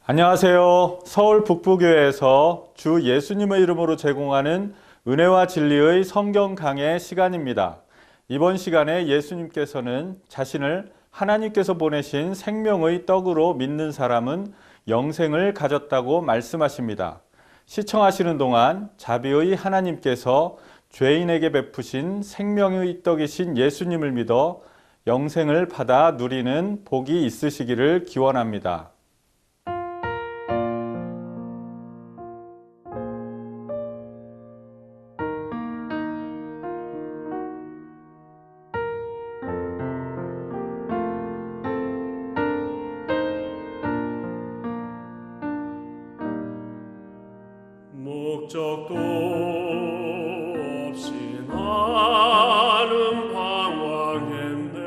안녕하세요. 서울 북부교회에서 주 예수님의 이름으로 제공하는 은혜와 진리의 성경 강해 시간입니다. 이번 시간에 예수님께서는 자신을 하나님께서 보내신 생명의 떡으로 믿는 사람은 영생을 가졌다고 말씀하십니다. 시청하시는 동안 자비의 하나님께서 죄인에게 베푸신 생명의 떡이신 예수님을 믿어 영생을 받아 누리는 복이 있으시기를 기원합니다. 목적도 없이 나는 방황했네.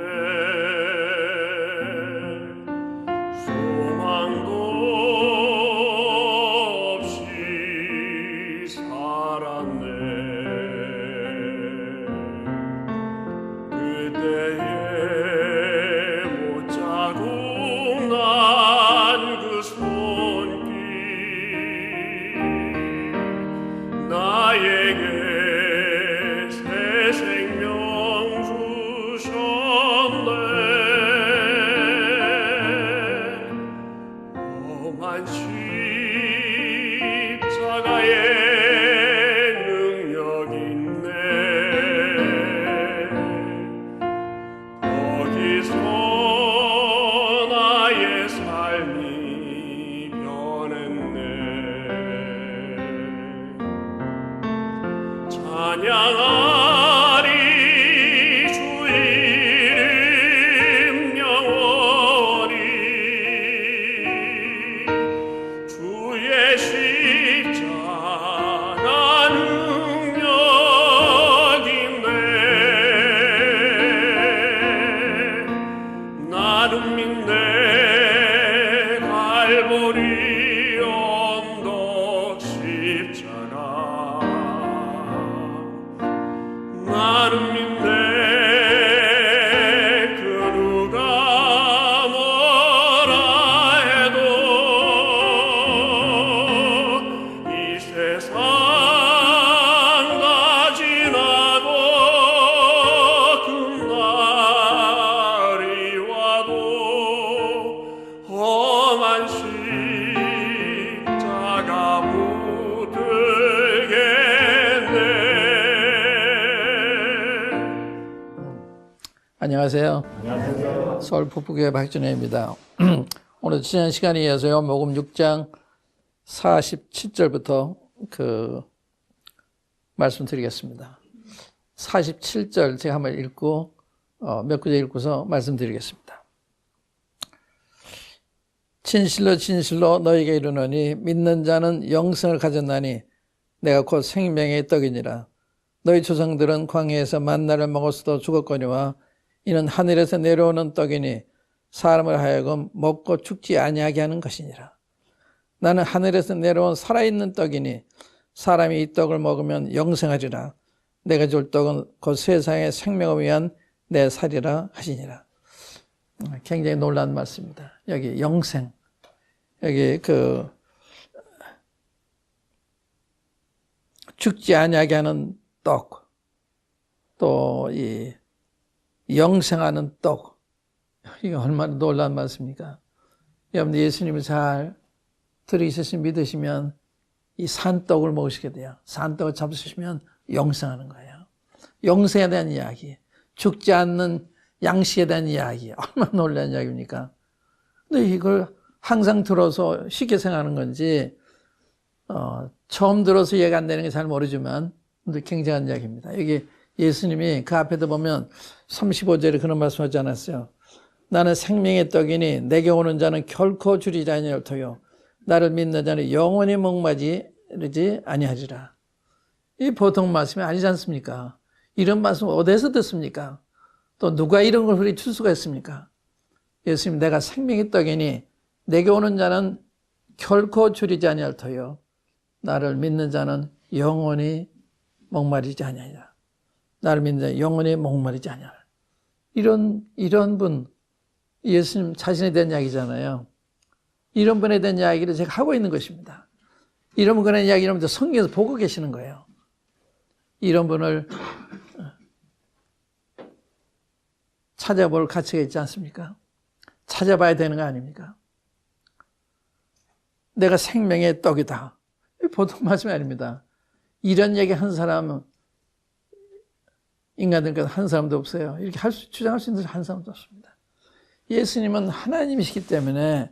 소망도 없이 살았네. 그때에 못자국 난 그 손길 나에게 새 생명 주셨네. 험한 십자가의 능력 있네. 거기서 나의 삶이 변했네. 찬양하리 주 이름 영원히. 주의 십자가 능력 있네. 나는 믿네. 갈보리 언덕 십자가. 나는 믿네. 그 누가 뭐라 해도 이 세상 다 지나고 금날이 와도 험한 십자가 붙들겠네. 안녕하세요. 안녕하세요. 서울 북부교회 박준혜입니다. 오늘 지난 시간에 이어서 요한복음 6장 47절부터 말씀드리겠습니다. 47절 제가 한번 읽고 몇 구절 읽고서 말씀드리겠습니다. 진실로 진실로 너희에게 이르노니 믿는 자는 영생을 가졌나니 내가 곧 생명의 떡이니라. 너희 조상들은 광야에서 만나를 먹었어도 죽었거니와 이는 하늘에서 내려오는 떡이니 사람을 하여금 먹고 죽지 아니하게 하는 것이니라. 나는 하늘에서 내려온 살아있는 떡이니 사람이 이 떡을 먹으면 영생하리라. 내가 줄 떡은 곧 세상의 생명을 위한 내 살이라 하시니라. 굉장히 놀라운 말씀입니다. 여기 영생, 여기 죽지 아니하게 하는 떡, 또 이 영생하는 떡, 이거 얼마나 놀라운 말씀입니까? 여러분 예수님을 잘 들으셨으면 믿으시면 이 산떡을 먹으시게 돼요. 산떡을 잡수시면 영생하는 거예요. 영생에 대한 이야기, 죽지 않는 양식에 대한 이야기, 얼마나 놀라운 이야기입니까? 근데 이걸 항상 들어서 쉽게 생각하는 건지 처음 들어서 이해가 안 되는 게 잘 모르지만 근데 굉장한 이야기입니다. 여기 예수님이 그 앞에도 보면 35절에 그런 말씀하지 않았어요? 나는 생명의 떡이니 내게 오는 자는 결코 줄이지 아니할 터요 나를 믿는 자는 영원히 목마르지 아니하리라. 이 보통 말씀이 아니지 않습니까? 이런 말씀 어디서 듣습니까? 또 누가 이런 걸 흘리칠 수가 있습니까? 예수님, 내가 생명의 떡이니 내게 오는 자는 결코 줄이지 아니할 터요 나를 믿는 자는 영원히 목마르지 아니하리라. 나를 믿는 자는 영원히 목마르지 아니하리라. 이런 분, 예수님 자신에 대한 이야기잖아요. 이런 분에 대한 이야기를 제가 하고 있는 것입니다. 이런 분에 대한 이야기를 성경에서 보고 계시는 거예요. 이런 분을 찾아볼 가치가 있지 않습니까? 찾아봐야 되는 거 아닙니까? 내가 생명의 떡이다. 보통 말씀이 아닙니다. 이런 얘기 한 사람은 인간들께서 한 사람도 없어요. 이렇게 주장할 수 있는 한 사람도 없습니다. 예수님은 하나님이시기 때문에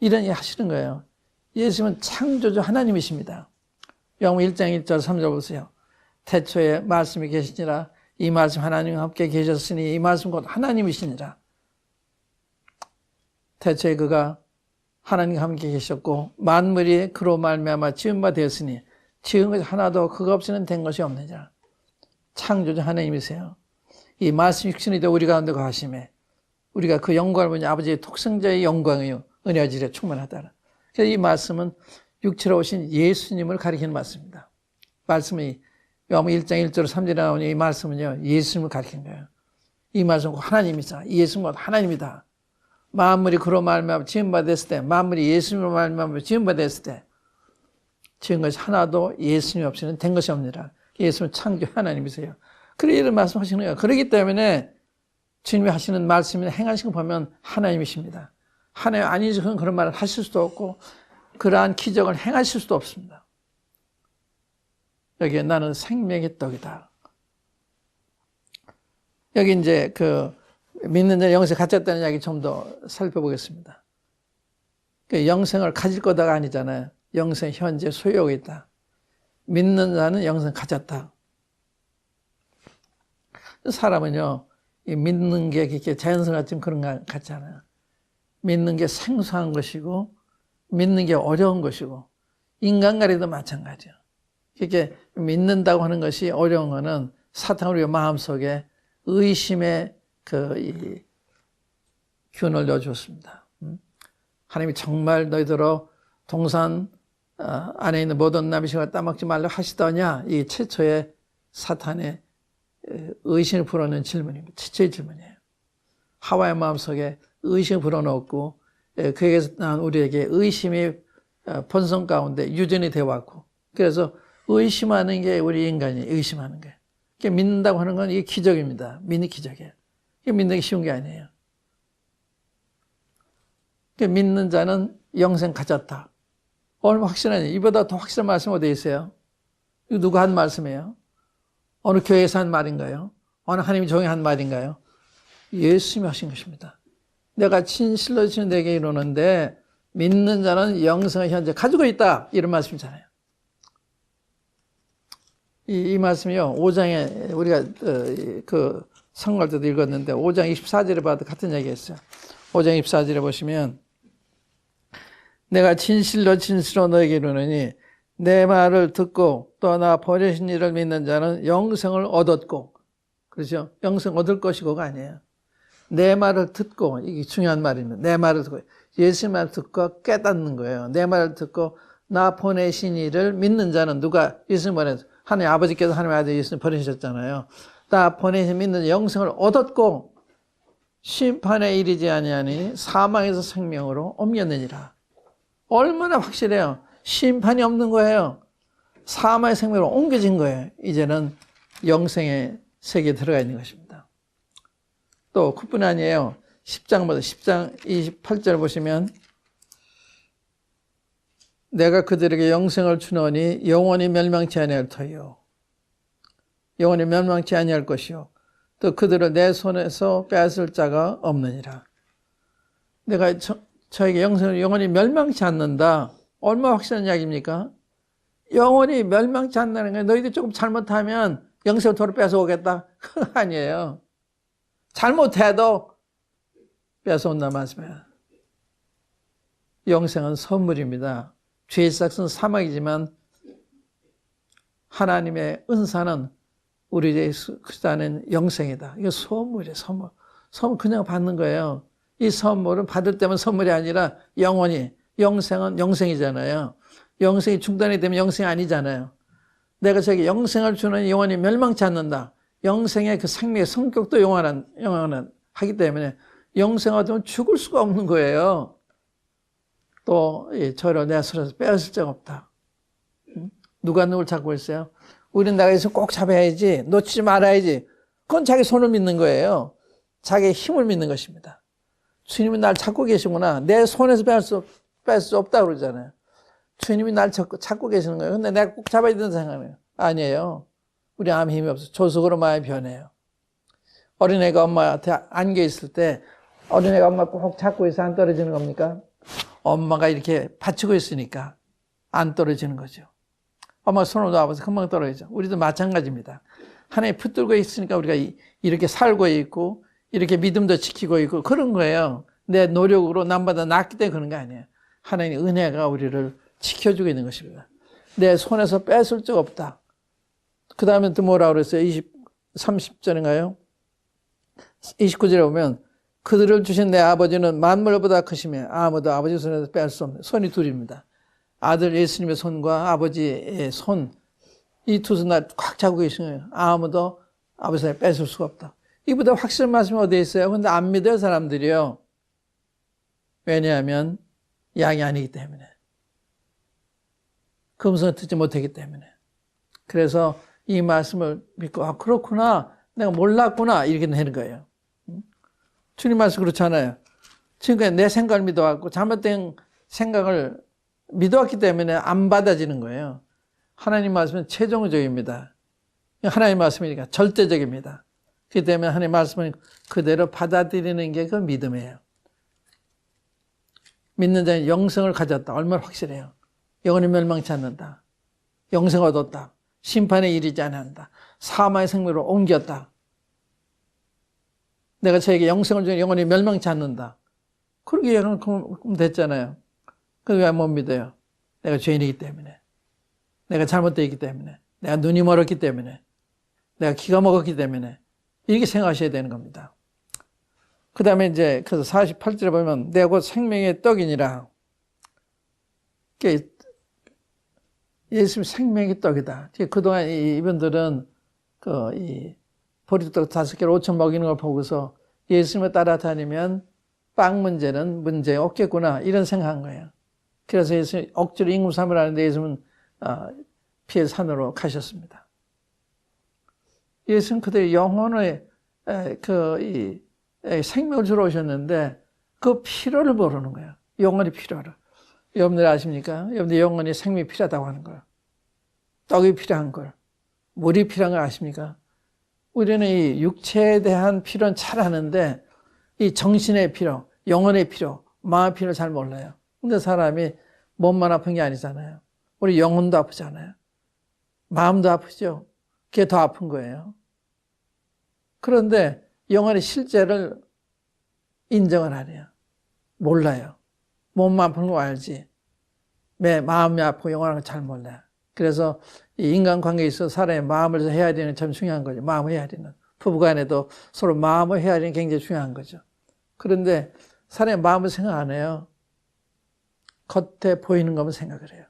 이런 얘기 하시는 거예요. 예수님은 창조주 하나님이십니다. 요한복음 1장 1절 3절 보세요. 태초에 말씀이 계시니라. 이 말씀 하나님과 함께 계셨으니 이 말씀 곧 하나님이시니라. 태초에 그가 하나님과 함께 계셨고 만물이 그로 말미암아 지은 바 되었으니 지은 것이 하나도 그가 없이는 된 것이 없느니라. 창조주 하나님이세요. 이 말씀 육신이 되어 우리 가운데 거하심에 우리가 그 영광을 보니 아버지의 독생자의 영광이요 은혜와 진리에 충만하다. 그래서 이 말씀은 육체로 오신 예수님을 가리키는 말씀입니다. 말씀이 요한복음 1장 1절 3절에 나오니 이 말씀은요 예수님을 가리키는 거예요. 이 말씀은 하나님이다. 이 예수님은 하나님이다. 만물이 그로 말미암아 지은 바 됐을 때, 만물이 예수님으로 말미암아 지은 바 됐을 때 지은 것이 하나도 예수님 없이는 된 것이 없느니라. 예수님은 창조 하나님이세요. 그래 이런 말씀하시는 거예요. 그렇기 때문에 주님이 하시는 말씀이나 행하시는 거 보면 하나님이십니다. 하나님 아니시면 그런 말을 하실 수도 없고 그러한 기적을 행하실 수도 없습니다. 여기에 나는 생명의 떡이다. 여기 이제 그 믿는 자 영생 갖췄다는 이야기 좀 더 살펴보겠습니다. 그 영생을 가질 거다가 아니잖아요. 영생 현재 소유하고 있다. 믿는 자는 영생 가졌다. 사람은요, 이 믿는 게 그렇게 자연스럽지 그런 것 같지 않아요. 믿는 게 생소한 것이고, 믿는 게 어려운 것이고, 인간관계도 마찬가지예요. 이렇게 믿는다고 하는 것이 어려운 거는 사탄 우리 마음속에 의심의 이 균을 넣어줬습니다. 하나님이 정말 너희들로 동산 안에 있는 모든 나무식을 따먹지 말라 하시더냐? 이 최초의 사탄의 의심을 불어넣은 질문입니다. 최초의 질문이에요. 하와의 마음속에 의심을 불어넣었고 그에게서 난 우리에게 의심이 본성 가운데 유전이 되어 왔고 그래서 의심하는 게 우리 인간이 의심하는 거예요. 믿는다고 하는 건 이게 기적입니다. 믿는 기적이에요. 이게 믿는 게 쉬운 게 아니에요. 믿는 자는 영생 가졌다. 얼마나 확실하냐. 이보다 더 확실한 말씀 어디에 있어요? 이거 누가 한 말씀이에요? 어느 교회에서 한 말인가요? 어느 하나님이 종이 한 말인가요? 예수님이 하신 것입니다. 내가 진실로 지는 내게 이루는데 믿는 자는 영생을 현재 가지고 있다. 이런 말씀이잖아요. 이 말씀이요. 5장에 우리가 그 성갈 때도 읽었는데 5장 24절에 봐도 같은 얘기했어요. 5장 24절에 보시면 내가 진실로 너에게 이르노니 내 말을 듣고 또 나 보내신 이를 믿는 자는 영생을 얻었고 그렇죠? 영생 얻을 것이고가 아니에요. 내 말을 듣고 이게 중요한 말입니다. 내 말을 듣고 예수님 말을 듣고 깨닫는 거예요. 내 말을 듣고 나 보내신 이를 믿는 자는 누가 예수님 보내서 하나님 아버지께서 하나님의 아들 예수님 보내셨잖아요. 나 보내신 믿는 영생을 얻었고 심판에 이르지 아니하니 사망에서 생명으로 옮겼느니라. 얼마나 확실해요. 심판이 없는 거예요. 사망의 생명으로 옮겨진 거예요. 이제는 영생의 세계에 들어가 있는 것입니다. 또 그뿐 아니에요. 10장 28절 보시면 내가 그들에게 영생을 주노니 영원히 멸망치 아니할 터요. 영원히 멸망치 아니할 것이요. 또 그들을 내 손에서 빼앗을 자가 없느니라. 내가 저에게 영생을 영원히 멸망치 않는다. 얼마나 확실한 이야기입니까? 영원히 멸망치 않는다는 게 너희들 조금 잘못하면 영생을 도로 뺏어오겠다. 그거 아니에요. 잘못해도 뺏어온다 말씀이에요. 영생은 선물입니다. 죄의 삭은 사망이지만 하나님의 은사는 우리 예수 그리스도 안에 영생이다. 이거 선물이에요. 선물 그냥 받는 거예요. 이 선물은 받을 때만 선물이 아니라 영원히, 영생은 영생이잖아요. 영생이 중단이 되면 영생이 아니잖아요. 내가 저에게 영생을 주는 영혼이 멸망치 않는다. 영생의 그 생명의 성격도 영원하기 때문에 영생을 얻으면 죽을 수가 없는 거예요. 또 저를 내 손에서 빼앗을 적 없다. 누가 누굴 잡고 있어요? 우리는 나가서 꼭 잡아야지, 놓치지 말아야지. 그건 자기 손을 믿는 거예요. 자기의 힘을 믿는 것입니다. 주님이 날 찾고 계시구나. 내 손에서 뺄 수 없다 그러잖아요. 주님이 날 찾고 계시는 거예요. 근데 내가 꼭 잡아야 된다는 생각이에요. 아니에요. 우리 아무 힘이 없어. 조속으로 마음이 변해요. 어린애가 엄마한테 안겨 있을 때 어린애가 엄마 꼭 잡고 있어 안 떨어지는 겁니까? 엄마가 이렇게 받치고 있으니까 안 떨어지는 거죠. 엄마가 손을 놔봐서 금방 떨어지죠. 우리도 마찬가지입니다. 하나님 붙들고 있으니까 우리가 이렇게 살고 있고 이렇게 믿음도 지키고 있고 그런 거예요. 내 노력으로 남보다 낫기 때문에 그런 거 아니에요. 하나님의 은혜가 우리를 지켜주고 있는 것입니다. 내 손에서 뺏을 적 없다. 그 다음에 또 뭐라고 그랬어요? 30절인가요? 29절에 보면 그들을 주신 내 아버지는 만물보다 크시며 아무도 아버지 손에서 뺄 수 없는 손이 둘입니다. 아들 예수님의 손과 아버지의 손, 이 두 손 날 꽉 잡고 계신 거예요. 아무도 아버지 손에 뺏을 수가 없다. 이보다 확실한 말씀이 어디에 있어요? 근데 안 믿어요, 사람들이요. 왜냐하면 양이 아니기 때문에. 그 음성을 듣지 못하기 때문에. 그래서 이 말씀을 믿고 아 그렇구나, 내가 몰랐구나 이렇게 되는 거예요. 주님 말씀 그렇잖아요. 지금까지 내 생각을 믿어왔고 잘못된 생각을 믿어왔기 때문에 안 받아지는 거예요. 하나님 말씀은 최종적입니다. 하나님 말씀이니까 절대적입니다. 그렇기 때문에 하나님 말씀은 그대로 받아들이는 게 그 믿음이에요. 믿는 자는 영생을 가졌다. 얼마나 확실해요. 영원히 멸망치 않는다. 영생을 얻었다. 심판에 이르지 않는다. 사망의 생명으로 옮겼다. 내가 저에게 영생을 주는 영원히 멸망치 않는다. 그렇게 얘기하면 됐잖아요. 그게 왜 못 믿어요? 내가 죄인이기 때문에. 내가 잘못되었기 때문에. 내가 눈이 멀었기 때문에. 내가 기가 먹었기 때문에. 이렇게 생각하셔야 되는 겁니다. 그 다음에 이제, 그래서 48절에 보면, 내가 곧 생명의 떡이니라. 예수님 생명의 떡이다. 그동안 이분들은, 보리떡 5개를 5천 먹이는 걸 보고서 예수님을 따라다니면 빵 문제는 문제 없겠구나. 이런 생각한 거예요. 그래서 예수님 억지로 임금 삼으라 하는데 예수님은 피해 산으로 가셨습니다. 예수는 그들의 영혼의 생명을 주러 오셨는데 그 필요를 모르는 거예요. 영혼의 필요를. 여러분들 아십니까? 여러분들 영혼이 생명이 필요하다고 하는 거예요. 떡이 필요한 걸. 물이 필요한 걸 아십니까? 우리는 이 육체에 대한 필요는 잘 아는데 이 정신의 필요, 영혼의 필요, 마음의 필요를 잘 몰라요. 근데 사람이 몸만 아픈 게 아니잖아요. 우리 영혼도 아프잖아요. 마음도 아프죠. 그게 더 아픈 거예요. 그런데 영혼의 실제를 인정을 안 해요. 몰라요. 몸만 아픈 거 알지. 마음이 아프고 영혼을 잘 몰라요. 그래서 이 인간관계에 있어서 사람의 마음을 헤아리는 참 중요한 거죠. 마음을 헤아리는. 부부간에도 서로 마음을 헤아리는 게 굉장히 중요한 거죠. 그런데 사람의 마음을 생각 안 해요. 겉에 보이는 것만 생각을 해요.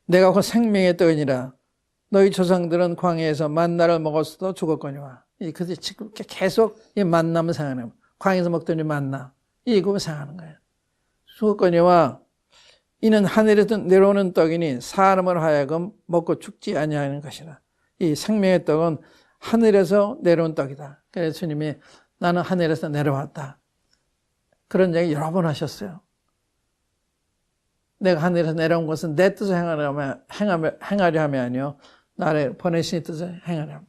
내가 곧 생명의 떡이니라. 너희 조상들은 광야에서 만나를 먹었어도 죽었거니와. 그들이 지금 계속 이 만남을 생각하는 거예요. 광야에서 먹더니 만나. 이거 생각하는 거예요. 죽었거니와 이는 하늘에서 내려오는 떡이니 사람을 하여금 먹고 죽지 아니하는 것이라. 이 생명의 떡은 하늘에서 내려온 떡이다. 그래서 주님이 나는 하늘에서 내려왔다. 그런 얘기 여러 번 하셨어요. 내가 하늘에서 내려온 것은 내 뜻을 행하려 함이 아니요 나를 보내신 뜻을 행하려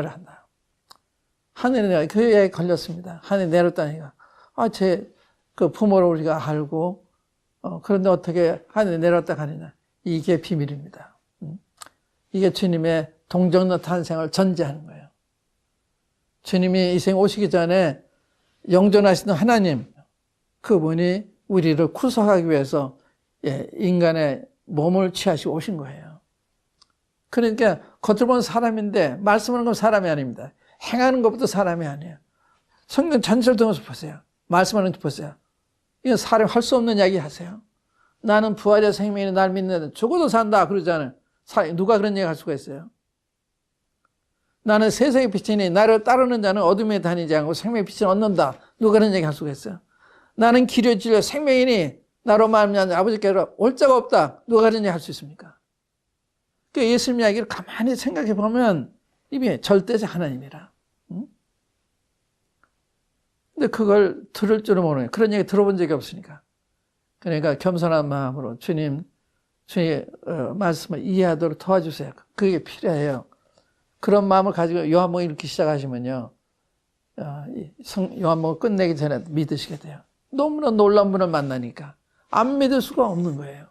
한다. 하늘에 내가 그에 걸렸습니다. 하늘에 내렸다니까. 그 부모를 우리가 알고 그런데 어떻게 하늘에 내렸다 가느냐. 이게 비밀입니다. 이게 주님의 동정녀 탄생을 전제하는 거예요. 주님이 이 세상 오시기 전에 영존하시는 하나님, 그분이 우리를 구속하기 위해서 인간의 몸을 취하시고 오신 거예요. 그러니까 겉으로 보면 사람인데 말씀하는 건 사람이 아닙니다. 행하는 것부터 사람이 아니에요. 성경 전체를 통해서 보세요. 말씀하는 거 보세요. 이건 사람이 할 수 없는 이야기 하세요. 나는 부활의 생명이 날 믿는 죽어도 산다 그러잖아요. 누가 그런 얘기 할 수가 있어요? 나는 세상의 빛이니 나를 따르는 자는 어둠에 다니지 않고 생명의 빛을 얻는다. 누가 그런 얘기 할 수가 있어요? 나는 길이요 진리요 생명이니 나로 말미암아 아버지께로 올 자가 없다. 누가 그런 얘기 할 수 있습니까? 그 예수님 이야기를 가만히 생각해 보면 이게 절대적 하나님이라. 근데 그걸 들을 줄은 모르는 그런 얘기 들어본 적이 없으니까. 그러니까 겸손한 마음으로 주님의 말씀을 이해하도록 도와주세요. 그게 필요해요. 그런 마음을 가지고 요한복음 읽기 시작하시면요. 요한복음 끝내기 전에 믿으시게 돼요. 너무나 놀라운 분을 만나니까 안 믿을 수가 없는 거예요.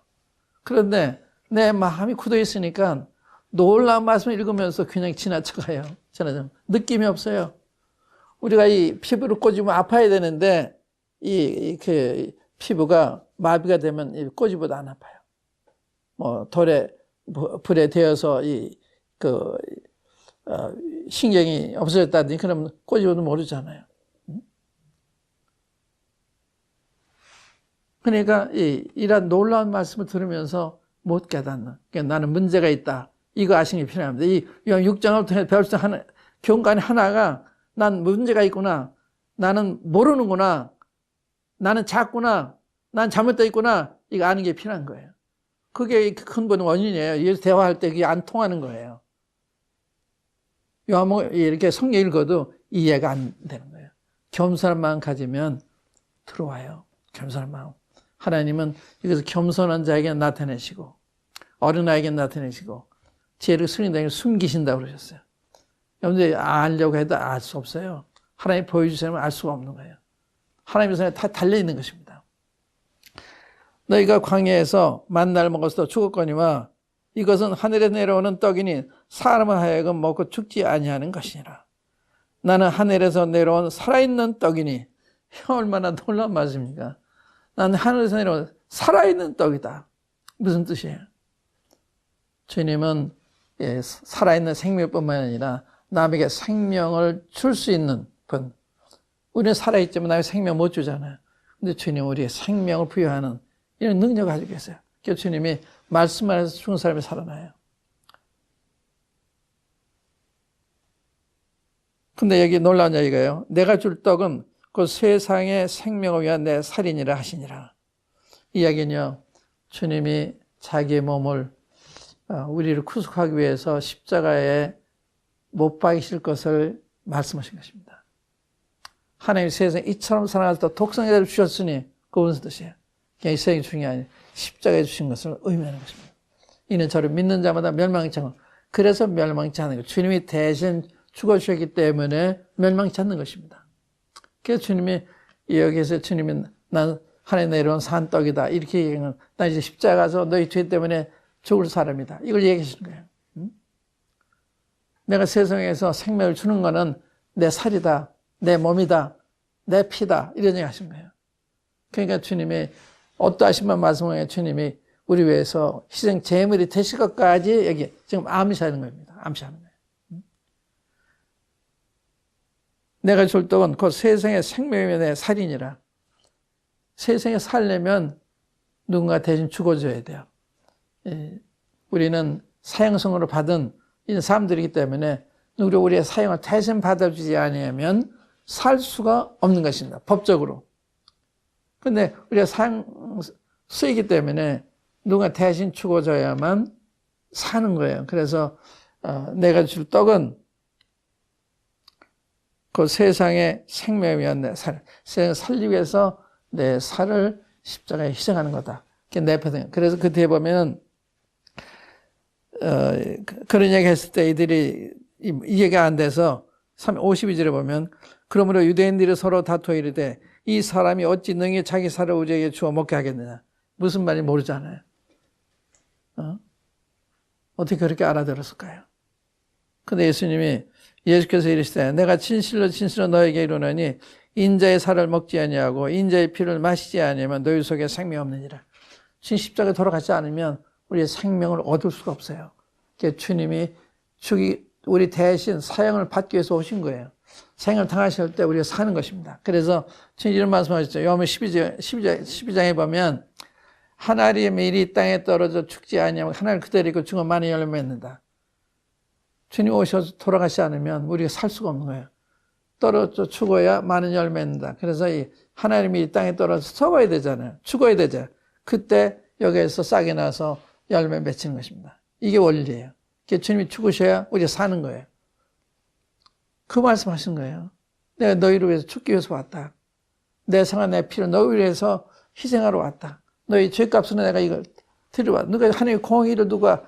그런데 내 마음이 굳어 있으니까 놀라운 말씀을 읽으면서 그냥 지나쳐가요. 느낌이 없어요. 우리가 이 피부를 꼬집으면 아파야 되는데 그 피부가 마비가 되면 꼬집어도 안 아파요. 불에 데워서 신경이 없어졌다든지 그러면 꼬집어도 모르잖아요. 그러니까 이런 놀라운 말씀을 들으면서 못 깨닫는. 그러니까 나는 문제가 있다. 이거 아시는 게 필요합니다. 이 6장을 통해 배울 수 있는 교훈관이 하나가 난 문제가 있구나. 나는 모르는구나. 나는 작구나. 난 잘못되어 있구나. 이거 아는 게 필요한 거예요. 그게 근본 원인이에요. 예수 대화할 때 그게 안 통하는 거예요. 요한복음 이렇게 성경 읽어도 이해가 안 되는 거예요. 겸손한 마음 가지면 들어와요. 겸손한 마음. 하나님은 이것을 겸손한 자에게 나타내시고 어린아이에게 나타내시고 지혜를 순인자에게 숨기신다고 그러셨어요. 여러분들이 알려고 해도 알 수 없어요. 하나님 보여주시면 알 수가 없는 거예요. 하나님의 손에 다 달려있는 것입니다. 너희가 광야에서 만나를 먹어서 죽었거니와 이것은 하늘에 내려오는 떡이니 사람을 하여금 먹고 죽지 아니하는 것이니라. 나는 하늘에서 내려온 살아있는 떡이니 얼마나 놀라운 말씀입니까? 나는 하늘에서 내려온 살아있는 떡이다. 무슨 뜻이에요? 주님은 살아있는 생명뿐만 아니라 남에게 생명을 줄 수 있는 분. 우리는 살아있지만 남에게 생명 못 주잖아요. 근데 주님은 우리의 생명을 부여하는 이런 능력을 가지고 계세요. 그래서 주님이 말씀 안에서 죽은 사람이 살아나요. 근데 여기 놀라운 이야기가요. 내가 줄 떡은 그 세상의 생명을 위한 내 살이니라 하시니라. 이 이야기는요. 주님이 자기의 몸을 우리를 구속하기 위해서 십자가에 못 박이실 것을 말씀하신 것입니다. 하나님이 세상에 이처럼 사랑하셔서 독생자를 주셨으니 그 무슨 뜻이에요? 그냥 이 세상이 중요한 십자가에 주신 것을 의미하는 것입니다. 이는 저를 믿는 자마다 멸망치 않고 그래서 멸망치 않는 것. 주님이 대신 죽어주셨기 때문에 멸망치 않는 것입니다. 그래서 주님이 여기에서 주님이 난 하나님 내려온 산떡이다 이렇게 얘기하면 나 이제 십자가 가서 너희 죄 때문에 죽을 사람이다. 이걸 얘기하시는 거예요. 내가 세상에서 생명을 주는 거는 내 살이다. 내 몸이다. 내 피다. 이런 얘기 하신 거예요. 그러니까 주님이 어떠하신만 말씀하면 주님이 우리 위해서 희생 제물이 되실 것까지 여기 지금 암시하는 겁니다. 암시하는 거예요. 내가 줄 떡은 그 세상의 생명이 내 살이니라. 세상에 살려면 누군가 대신 죽어줘야 돼요. 우리는 사형성으로 받은 이런 사람들이기 때문에 누구를 우리의 사형을 대신 받아주지 않으면 살 수가 없는 것입니다. 법적으로. 근데 우리가 사형 쓰이기 때문에 누가 대신 죽어줘야만 사는 거예요. 그래서 내가 줄 떡은 그 세상의 생명을 위한 내 살, 세상을 살리기 위해서 내 살을 십자가에 희생하는 거다. 그게 내 패등. 그래서 그 뒤에 보면 그런 얘기 했을 때 이들이 이해가 안 돼서 52절에 보면 그러므로 유대인들이 서로 다투어 이르되 이 사람이 어찌 능히 자기 살을 우리에게 주어 먹게 하겠느냐. 무슨 말인지 모르잖아요. 어떻게 그렇게 알아들었을까요? 근데 예수께서 이르시되 내가 진실로 너에게 이르노니 인자의 살을 먹지 아니하고 인자의 피를 마시지 아니하면 너희 속에 생명 없느니라. 십자가에 돌아가지 않으면 우리의 생명을 얻을 수가 없어요. 주님이 우리 대신 사형을 받기 위해서 오신 거예요. 생을 당하실 때 우리가 사는 것입니다. 그래서 지금 이런 말씀하셨죠. 요한복음 12장에 보면 한 알이 매일이 이 땅에 떨어져 죽지 아니하면 한 알 그대로 있고 죽어 많은 열매 맺는다. 주님 오셔서 돌아가시지 않으면 우리가 살 수가 없는 거예요. 떨어져 죽어야 많은 열매 맺는다. 그래서 이 하나님이 이 땅에 떨어져 썩어야 되잖아요. 죽어야 되죠. 그때 여기에서 싹이 나서 열매 맺히는 것입니다. 이게 원리예요. 주님이 죽으셔야 우리가 사는 거예요. 그 말씀하신 거예요. 내가 너희를 위해서 죽기 위해서 왔다. 내 생과 내 피를 너희를 위해서 희생하러 왔다. 너희 죄값으로 내가 이걸 드려와. 누가 하나님의 공의를 누가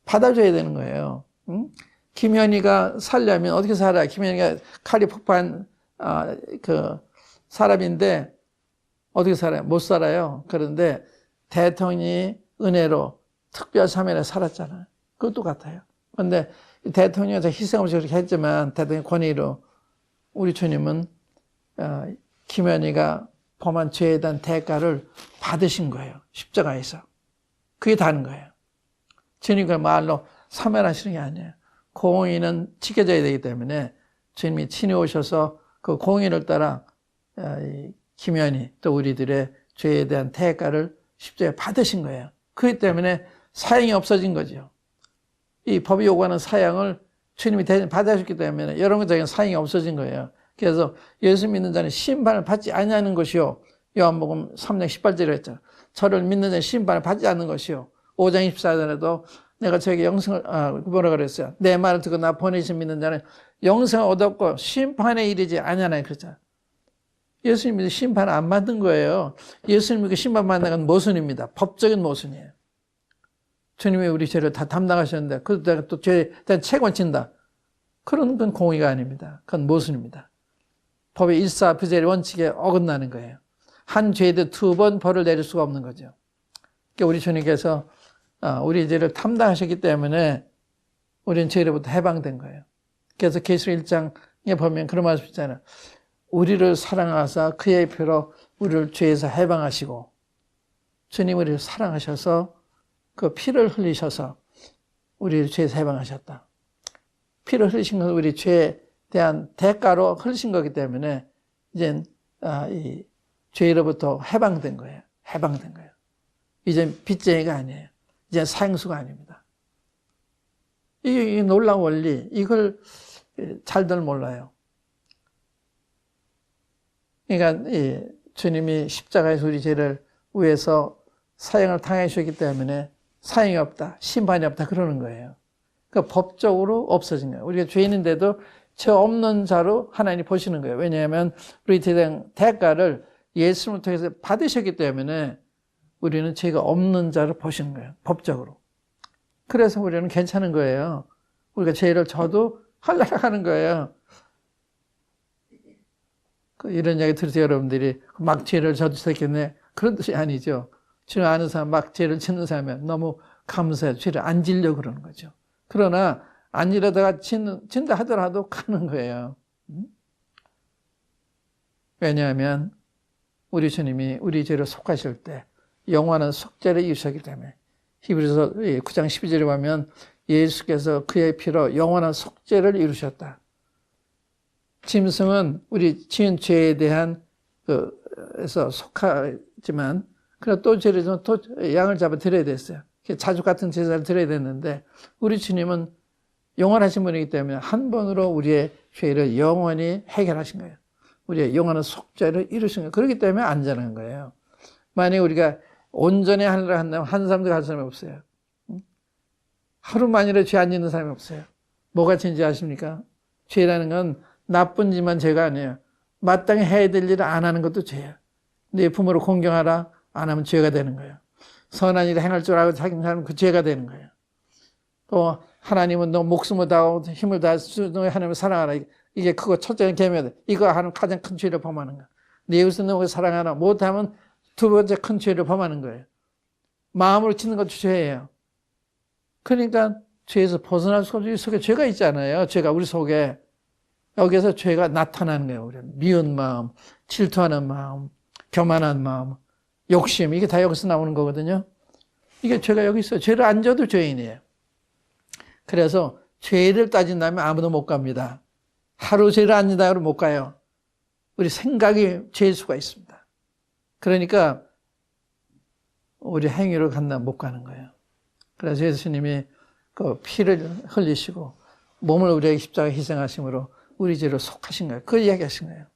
받아줘야 되는 거예요. 응? 김현희가 살려면 어떻게 살아요? 김현희가 칼이 폭파한 사람인데 어떻게 살아요? 못 살아요. 그런데 대통령이 은혜로 특별사면에 살았잖아요. 그것도 같아요. 그런데 대통령이 희생 없이 그렇게 했지만 대통령 권위로 우리 주님은 김현희가 범한 죄에 대한 대가를 받으신 거예요. 십자가에서. 그게 다른 거예요. 주님이 말로 사면하시는 게 아니에요. 공의는 지켜져야 되기 때문에 주님이 친히 오셔서 그 공의를 따라 김현희 또 우리들의 죄에 대한 대가를 십자가에 받으신 거예요. 그렇기 때문에 사형이 없어진 거죠. 이 법이 요구하는 사형을 주님이 받으셨기 때문에 여러분들에게 사형이 없어진 거예요. 그래서 예수 믿는 자는 심판을 받지 아니하는 것이요. 요한복음 3장 18절에 했잖아요. 저를 믿는 자는 심판을 받지 않는 것이요. 5장 24절에도 내가 저에게 영생을 뭐라 그랬어요. 내 말을 듣고 나 보내신 믿는 자는 영생을 얻었고 심판에 이르지 아니하나요. 그랬잖아요. 예수님 믿어 심판 안 받는 거예요. 예수님 믿고 심판 받는 건 모순입니다. 법적인 모순이에요. 주님이 우리 죄를 다 담당하셨는데 그러다가 또 죄에 대한 책임을 진다. 그런 건 공의가 아닙니다. 그건 모순입니다. 법의 일사부재의 원칙에 어긋나는 거예요. 한 죄에 대해 두 번 벌을 내릴 수가 없는 거죠. 그러니까 우리 주님께서 우리 죄를 담당하셨기 때문에 우리는 죄로부터 해방된 거예요. 그래서 계시록 1장에 보면 그런 말씀 있잖아요. 우리를 사랑하사 그의 피로 우리를 죄에서 해방하시고 주님 우리를 사랑하셔서 그 피를 흘리셔서 우리를 죄에서 해방하셨다. 피를 흘리신 것은 우리 죄에 대한 대가로 흘리신 거기 때문에 이젠 이 죄로부터 해방된 거예요. 해방된 거예요. 이제 빚쟁이가 아니에요. 이제 사형수가 아닙니다. 이 놀라운 원리, 이걸 잘들 몰라요. 그러니까 이 주님이 십자가에서 우리 죄를 위해서 사형을 당하셨기 때문에 사형이 없다, 심판이 없다 그러는 거예요. 그러니까 법적으로 없어진 거예요. 우리가 죄인인데도 죄 없는 자로 하나님이 보시는 거예요. 왜냐하면 우리 대가를 예수님을 통해서 받으셨기 때문에 우리는 죄가 없는 자로 보시는 거예요. 법적으로. 그래서 우리는 괜찮은 거예요. 우리가 죄를 져도 하려고 하는 거예요. 이런 이야기 들으세요, 여러분들이. 막 죄를 져도 되겠네. 그런 뜻이 아니죠. 죄를 아는 사람, 막 죄를 짓는 사람은 너무 감사해요. 죄를 안 지려고 그러는 거죠. 그러나 안 지려다가 진다 하더라도 가는 거예요. 왜냐하면 우리 주님이 우리 죄를 속하실 때 영원한 속죄를 이루셨기 때문에 히브리서 9장 12절에 보면 예수께서 그의 피로 영원한 속죄를 이루셨다. 짐승은 우리 지은 죄에 대한 에서 속하지만 그러나 또 죄를 또 양을 잡아 드려야 됐어요. 자주 같은 제사를 드려야 됐는데 우리 주님은 영원하신 분이기 때문에 한 번으로 우리의 죄를 영원히 해결하신 거예요. 우리의 영원한 속죄를 이루신 거예요. 그렇기 때문에 안전한 거예요. 만약에 우리가 온전히 하늘을 한다면 한 사람도 갈 사람이 없어요. 하루 만일에 죄 안 짓는 사람이 없어요. 뭐가 죄인지 아십니까? 죄라는 건 나쁜 짓만 죄가 아니에요. 마땅히 해야 될 일을 안 하는 것도 죄예요. 네 부모를 공경하라 안 하면 죄가 되는 거예요. 선한 일을 행할 줄 알고 자기 하면 그 죄가 되는 거예요. 또 하나님은 너 목숨을 다하고 힘을 다해서 하나님을 사랑하라. 이게 그거 첫째는 계명이다. 이거 하는 가장 큰 죄를 범하는 거야. 네 이웃을 너무 사랑하라. 못하면 두 번째 큰 죄를 범하는 거예요. 마음으로 짓는 것도 죄예요. 그러니까 죄에서 벗어날 수 없이 속에 죄가 있잖아요. 죄가 우리 속에. 여기서 죄가 나타나는 거예요. 우리는 미운 마음, 질투하는 마음, 교만한 마음, 욕심 이게 다 여기서 나오는 거거든요. 이게 죄가 여기 있어요. 죄를 안 져도 죄인이에요. 그래서 죄를 따진다면 아무도 못 갑니다. 하루 죄를 안 진다 그러면 못 가요. 우리 생각이 죄일 수가 있습니다. 그러니까 우리 행위로 간다면 못 가는 거예요. 그래서 예수님이 그 피를 흘리시고 몸을 우리에게 십자가에 희생하심으로 우리 죄로 속하신 거예요. 그 이야기하신 거예요.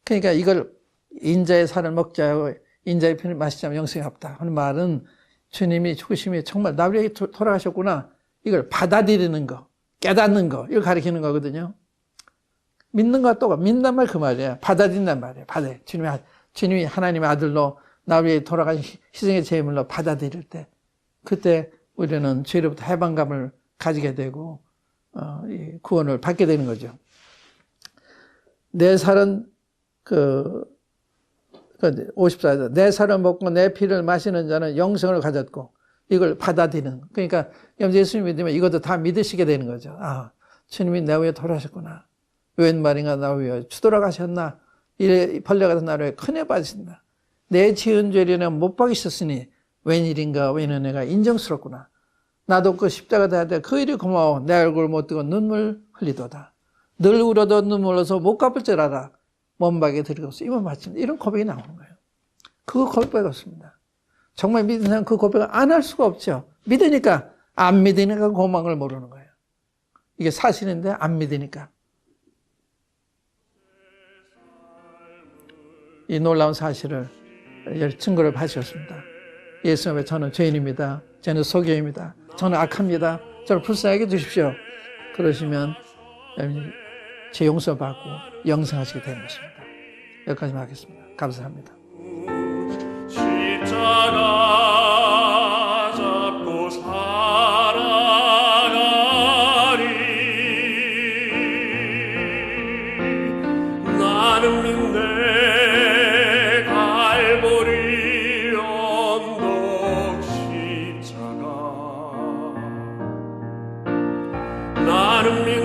그러니까 이걸 인자의 살을 먹자 하고 인자의 피를 마시자면 영생이 없다 하는 말은 주님이 죽으심이 정말 나를 위해 돌아가셨구나. 이걸 받아들이는 거, 깨닫는 거, 이걸 가리키는 거거든요. 믿는 것과 똑같아. 믿는 말 그 말이에요. 받아들인단 말이에요. 주님이 하나님의 아들로 나를 위해 돌아가신 희생의 제물로 받아들일 때, 그때 우리는 죄로부터 해방감을 가지게 되고 이 구원을 받게 되는 거죠. 내 살은 54절 내 살을 먹고 내 피를 마시는 자는 영생을 가졌고 이걸 받아들이는. 그러니까 예수님 믿으면 이것도 다 믿으시게 되는 거죠. 아, 주님이 내 위해 돌아가셨구나. 웬 말인가 나 위해 추돌아가셨나. 이래 벌레 같은 나를 위해 큰애 받으신다. 내 지은 죄리는 못 박이셨으니 웬일인가 웬 은혜가 인정스럽구나. 나도 그 십자가 다할 때 그 일이 고마워. 내 얼굴 못 뜨고 눈물 흘리도다. 늘 울어도 눈물 흘러서 못 갚을 줄 알아. 몸박에 들이고서 이만 마칩니다. 이런 고백이 나오는 거예요. 그거 고백 없습니다. 정말 믿는 사람 그 고백을 안 할 수가 없죠. 믿으니까, 안 믿으니까 고망을 모르는 거예요. 이게 사실인데 안 믿으니까. 이 놀라운 사실을 증거를 받으셨습니다. 예수님의 저는 죄인입니다. 저는 소경입니다. 저는 악합니다. 저를 불쌍하게 주십시오. 그러시면 제 용서받고 영생하시게 되는 것입니다. 여기까지만 하겠습니다. 감사합니다. 십자가 잡고 살아가리. 나는 믿네 갈보리 언덕 십자가. 나는 믿네